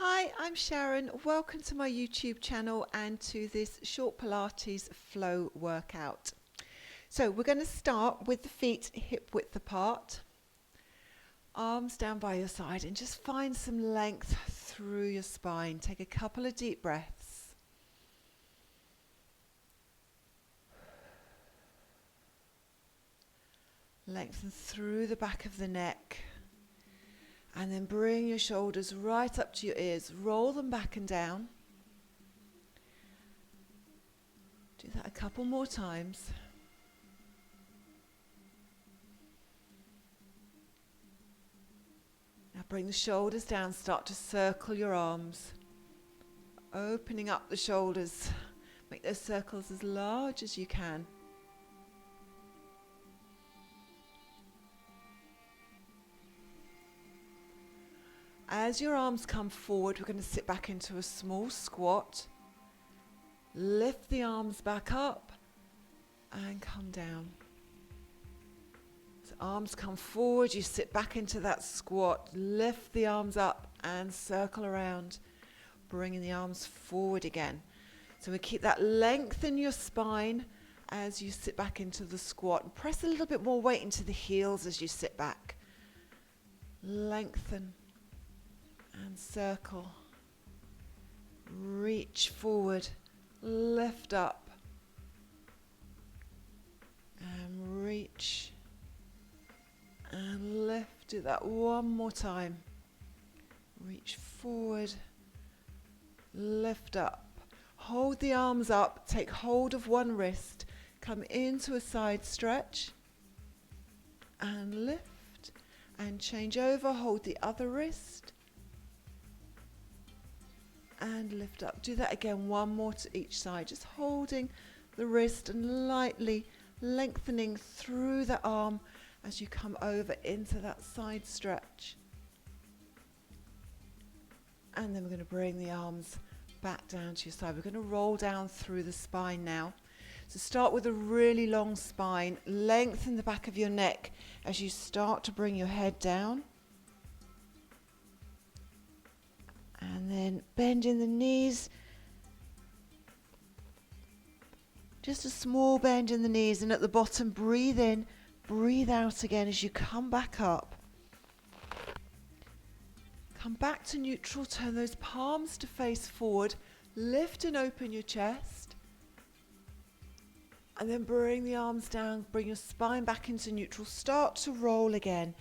Hi, I'm Sharon. Welcome to my YouTube channel and to this short Pilates flow workout. So we're going to start with the feet hip width apart, arms down by your side, and just find some length through your spine. Take a couple of deep breaths. Lengthen through the back of the neck. And then bring your shoulders right up to your ears. Roll them back and down. Do that a couple more times. Now bring the shoulders down. Start to circle your arms. Opening up the shoulders. Make those circles as large as you can. As your arms come forward, we're going to sit back into a small squat. Lift the arms back up and come down. As arms come forward, you sit back into that squat. Lift the arms up and circle around, bringing the arms forward again. So we keep that length in your spine as you sit back into the squat. Press a little bit more weight into the heels as you sit back. Lengthen. And circle, reach forward, lift up, and reach, and lift. Do that one more time. Reach forward, lift up. Hold the arms up, take hold of one wrist, come into a side stretch, and lift, and change over, hold the other wrist, and lift up. Do that again, one more to each side, just holding the wrist and lightly lengthening through the arm as you come over into that side stretch. And then we're going to bring the arms back down to your side. We're going to roll down through the spine now. So start with a really long spine, lengthen the back of your neck as you start to bring your head down. And then bend in the knees. Just a small bend in the knees, and at the bottom breathe in, breathe out again as you come back up. Come back to neutral, turn those palms to face forward, lift and open your chest. And then bring the arms down, bring your spine back into neutral, start to roll again.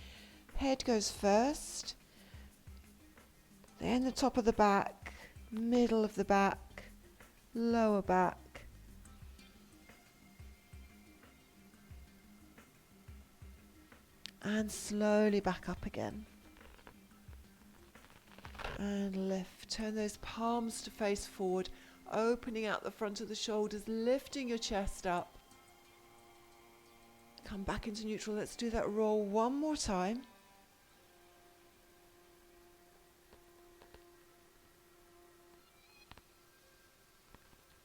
Head goes first. Then the top of the back, middle of the back, lower back. And slowly back up again. And lift. Turn those palms to face forward, opening out the front of the shoulders, lifting your chest up. Come back into neutral. Let's do that roll one more time.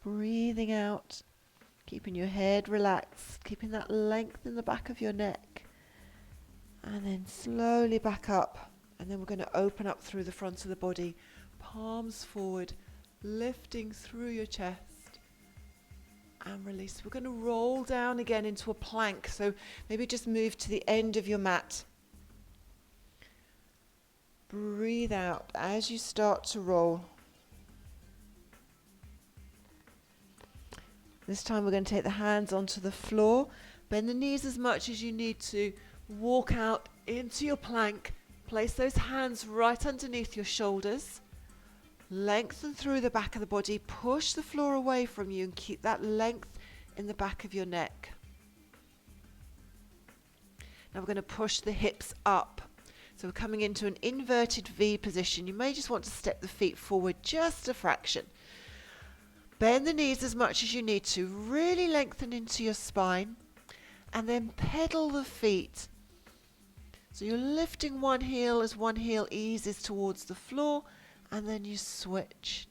Breathing out, keeping your head relaxed, keeping that length in the back of your neck. And then slowly back up. And then we're going to open up through the front of the body. Palms forward, lifting through your chest. And release. We're going to roll down again into a plank. So maybe just move to the end of your mat. Breathe out as you start to roll. This time we're going to take the hands onto the floor. Bend the knees as much as you need to. Walk out into your plank. Place those hands right underneath your shoulders. Lengthen through the back of the body. Push the floor away from you and keep that length in the back of your neck. Now we're going to push the hips up. So we're coming into an inverted V position. You may just want to step the feet forward just a fraction. Bend the knees as much as you need to. Really lengthen into your spine. And then pedal the feet. So you're lifting one heel as one heel eases towards the floor. And then you switch.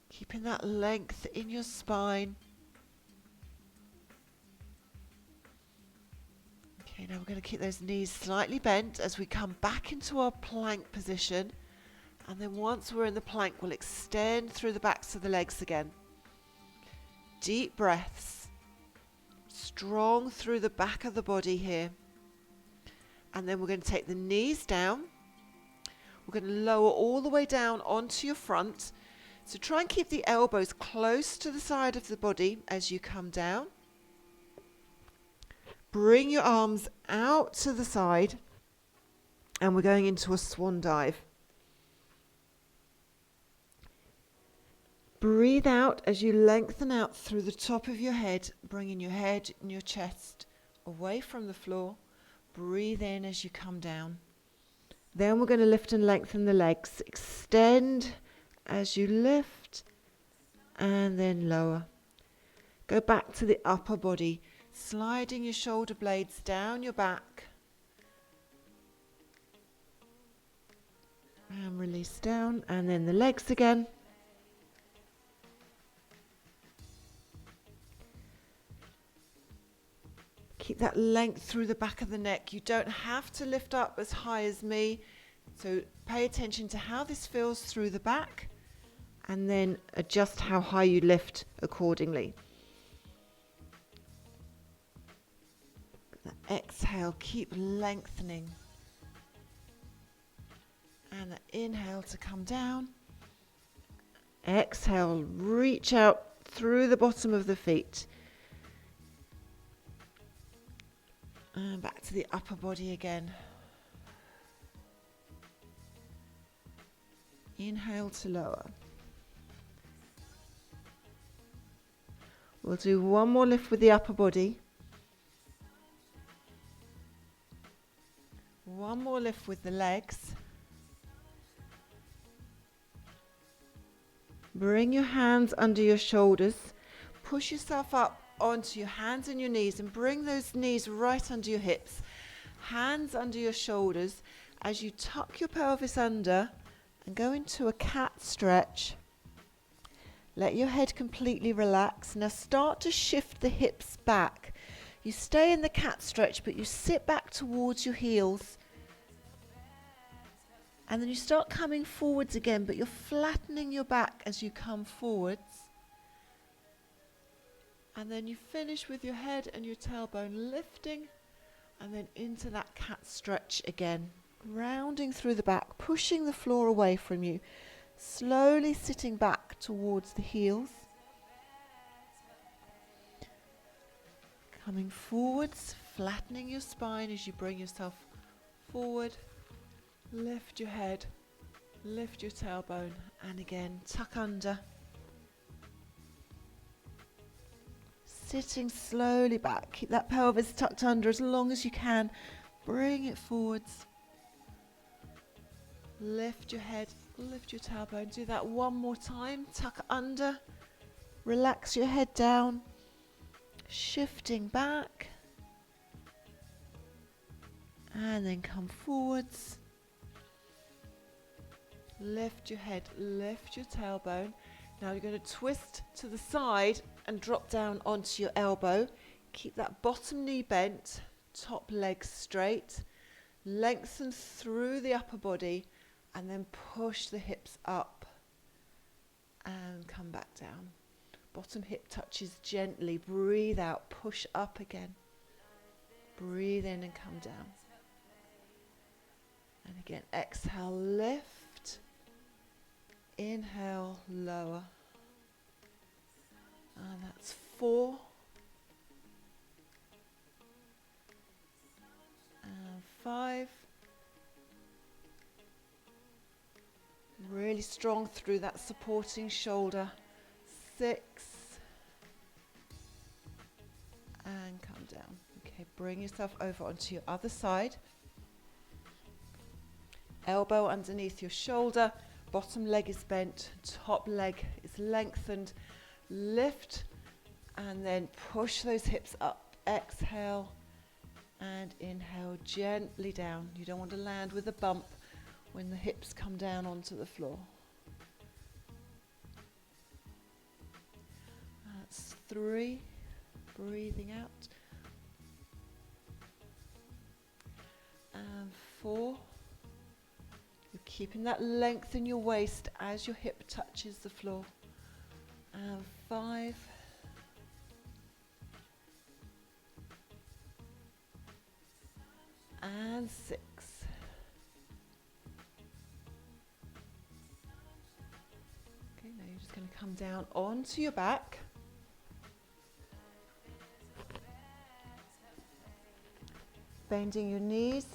Keeping that length in your spine. Okay, now we're going to keep those knees slightly bent as we come back into our plank position. And then once we're in the plank, we'll extend through the backs of the legs again. Deep breaths. Strong through the back of the body here. And then we're going to take the knees down. We're going to lower all the way down onto your front. So try and keep the elbows close to the side of the body as you come down. Bring your arms out to the side. And we're going into a swan dive. Breathe out as you lengthen out through the top of your head, bringing your head and your chest away from the floor. Breathe in as you come down. Then we're going to lift and lengthen the legs. Extend as you lift and then lower. Go back to the upper body, sliding your shoulder blades down your back. And release down, and then the legs again. Keep that length through the back of the neck. You don't have to lift up as high as me. So pay attention to how this feels through the back and then adjust how high you lift accordingly. Exhale, keep lengthening. And the inhale to come down. Exhale, reach out through the bottom of the feet. And back to the upper body again. Inhale to lower. We'll do one more lift with the upper body. One more lift with the legs. Bring your hands under your shoulders. Push yourself up onto your hands and your knees and bring those knees right under your hips. Hands under your shoulders as you tuck your pelvis under and go into a cat stretch. Let your head completely relax. Now start to shift the hips back. You stay in the cat stretch, but you sit back towards your heels. And then you start coming forwards again, but you're flattening your back as you come forwards. And then you finish with your head and your tailbone lifting, and then into that cat stretch again. Rounding through the back, pushing the floor away from you. Slowly sitting back towards the heels. Coming forwards, flattening your spine as you bring yourself forward. Lift your head, lift your tailbone, and again, tuck under. Sitting slowly back. Keep that pelvis tucked under as long as you can. Bring it forwards. Lift your head, lift your tailbone. Do that one more time. Tuck under. Relax your head down. Shifting back. And then come forwards. Lift your head, lift your tailbone. Now you're going to twist to the side and drop down onto your elbow. Keep that bottom knee bent, top leg straight. Lengthen through the upper body and then push the hips up and come back down. Bottom hip touches gently. Breathe out, push up again. Breathe in and come down. And again, exhale, lift. Inhale, lower. And that's 4. And 5. Really strong through that supporting shoulder. 6. And come down. Okay, bring yourself over onto your other side. Elbow underneath your shoulder. Bottom leg is bent, top leg is lengthened. Lift and then push those hips up. Exhale and inhale gently down. You don't want to land with a bump when the hips come down onto the floor. That's 3. Breathing out. and 4. You're keeping that length in your waist as your hip touches the floor. And 5. And 6. Okay, now you're just going to come down onto your back. Bending your knees,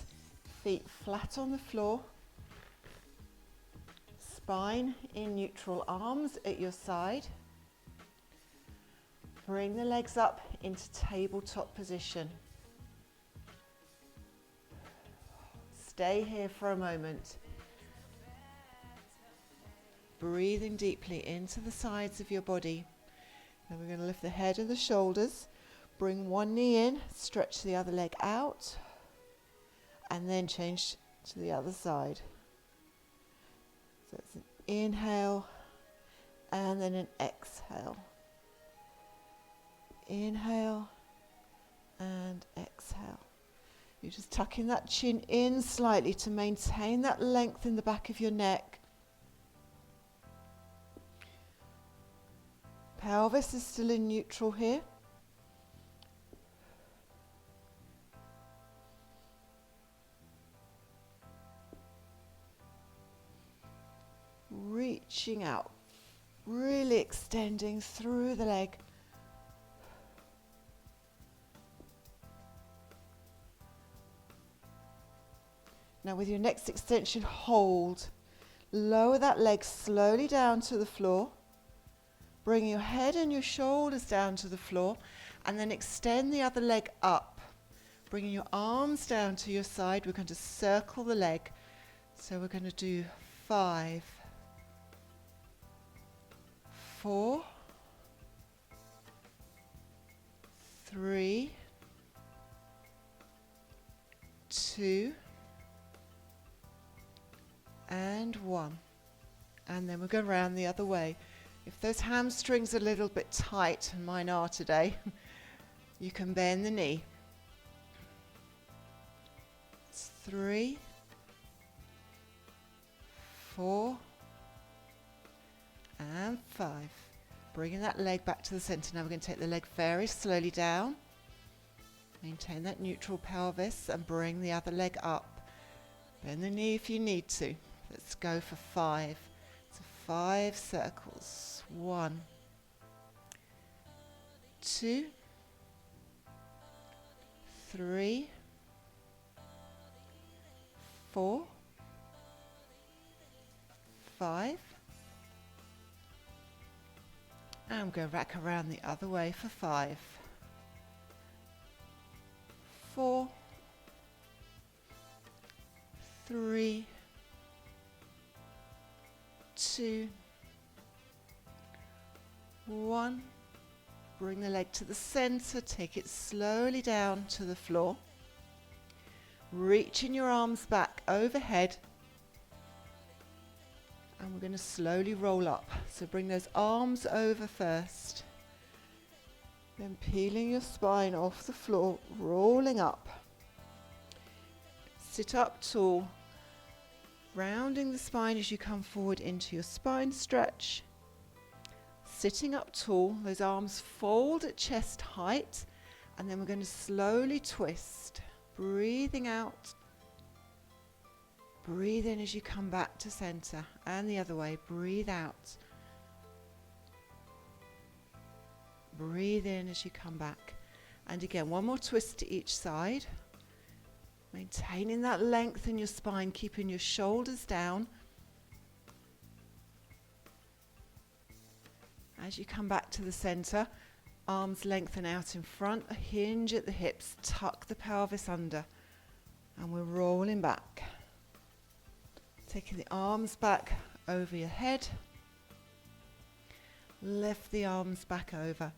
feet flat on the floor. Spine in neutral, arms at your side. Bring the legs up into tabletop position. Stay here for a moment. Breathing deeply into the sides of your body. Then we're going to lift the head and the shoulders. Bring one knee in, stretch the other leg out, and then change to the other side. So it's an inhale and then an exhale. Inhale and exhale. You're just tucking that chin in slightly to maintain that length in the back of your neck. Pelvis is still in neutral here. Reaching out, really extending through the leg. Now with your next extension, hold. Lower that leg slowly down to the floor. Bring your head and your shoulders down to the floor, and then extend the other leg up. Bringing your arms down to your side, we're going to circle the leg. So we're going to do 5, 4, 3, 2, and 1. And then we'll go around the other way. If those hamstrings are a little bit tight, and mine are today, you can bend the knee. It's 3, 4, and 5. Bringing that leg back to the center. Now we're going to take the leg very slowly down. Maintain that neutral pelvis and bring the other leg up. Bend the knee if you need to. Let's go for 5. So 5 circles. 1, 2, 3, 4, 5. And I'm going back around the other way for 5, 4, 3, 2, 1. Bring the leg to the center, take it slowly down to the floor. Reaching your arms back overhead. And we're going to slowly roll up. So bring those arms over first. Then peeling your spine off the floor, rolling up. Sit up tall. Rounding the spine as you come forward into your spine stretch. Sitting up tall, those arms fold at chest height, and then we're going to slowly twist. Breathing out. Breathe in as you come back to center, and the other way. Breathe out. Breathe in as you come back. And again, one more twist to each side. Maintaining that length in your spine, keeping your shoulders down. As you come back to the center, arms lengthen out in front, a hinge at the hips, tuck the pelvis under, and we're rolling back. Taking the arms back over your head, lift the arms back over,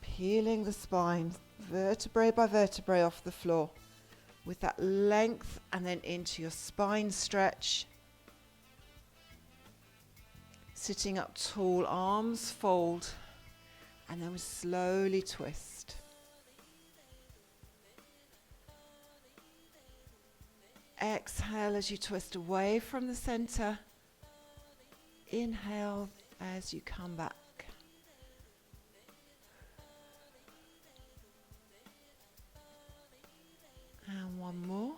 peeling the spine, vertebrae by vertebrae off the floor, with that length, and then into your spine stretch. Sitting up tall, arms fold, and then we slowly twist. Exhale as you twist away from the center. Inhale as you come back. And one more.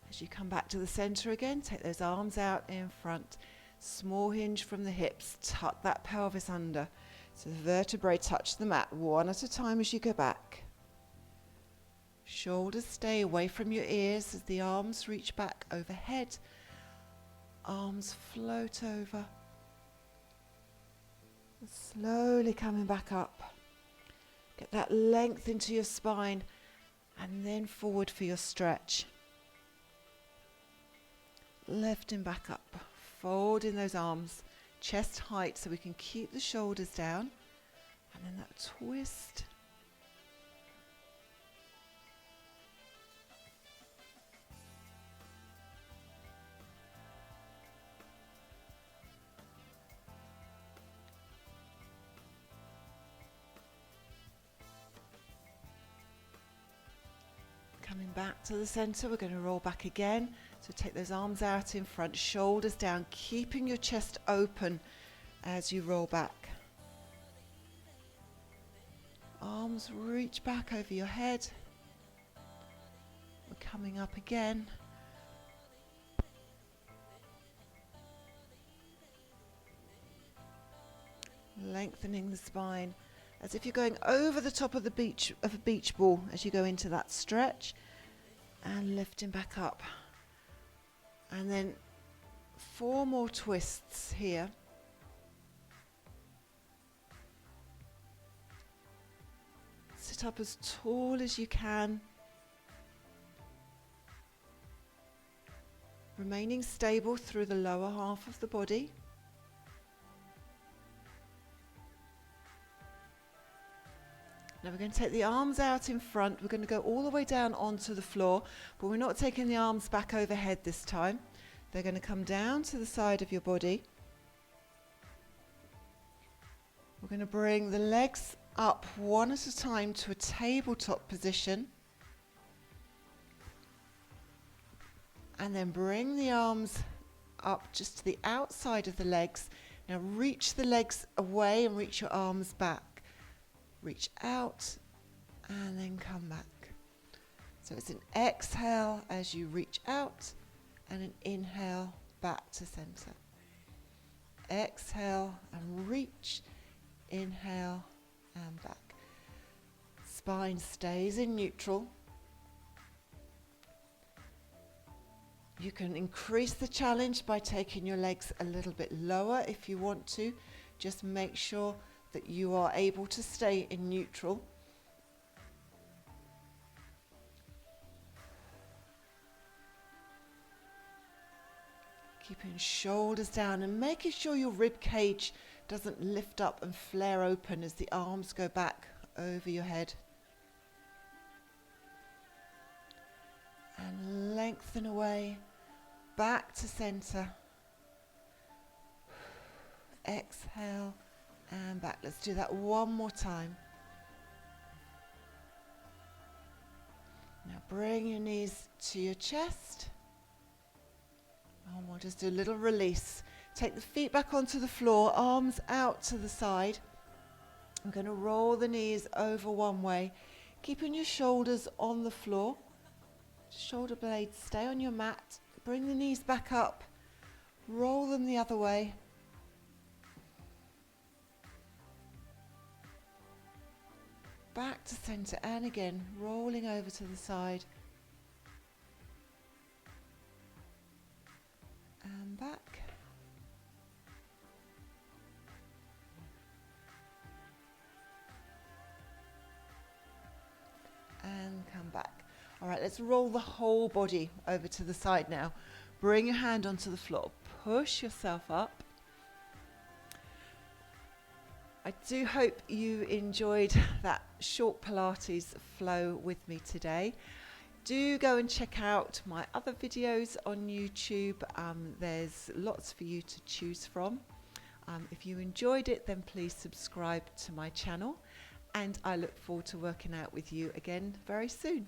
As you come back to the center again, take those arms out in front. Small hinge from the hips. Tuck that pelvis under. So the vertebrae touch the mat one at a time as you go back. Shoulders stay away from your ears as the arms reach back overhead. Arms float over. Slowly coming back up. Get that length into your spine and then forward for your stretch. Lifting back up, folding those arms, chest height so we can keep the shoulders down. And then that twist. Coming back to the center, we're going to roll back again. So take those arms out in front, shoulders down, keeping your chest open as you roll back. Arms reach back over your head. We're coming up again. Lengthening the spine as if you're going over the top of a beach ball as you go into that stretch, and lifting back up. And then 4 more twists here. Sit up as tall as you can, remaining stable through the lower half of the body. Now we're going to take the arms out in front. We're going to go all the way down onto the floor, but we're not taking the arms back overhead this time. They're going to come down to the side of your body. We're going to bring the legs up one at a time to a tabletop position. And then bring the arms up just to the outside of the legs. Now reach the legs away and reach your arms back. Reach out and then come back. So it's an exhale as you reach out and an inhale back to center. Exhale and reach, inhale and back. Spine stays in neutral. You can increase the challenge by taking your legs a little bit lower if you want to. Just make sure that you are able to stay in neutral. Keeping shoulders down and making sure your rib cage doesn't lift up and flare open as the arms go back over your head. And lengthen away, back to center. Exhale. And back. Let's do that one more time. Now bring your knees to your chest. And we'll just do a little release. Take the feet back onto the floor, arms out to the side. I'm going to roll the knees over one way, keeping your shoulders on the floor. Shoulder blades stay on your mat. Bring the knees back up. Roll them the other way. Back to center, and again rolling over to the side and back, and come back. All right, let's roll the whole body over to the side now. Bring your hand onto the floor, push yourself up. I do hope you enjoyed that short Pilates flow with me today. Do go and check out my other videos on YouTube. There's lots for you to choose from. If you enjoyed it, then please subscribe to my channel, and I look forward to working out with you again very soon.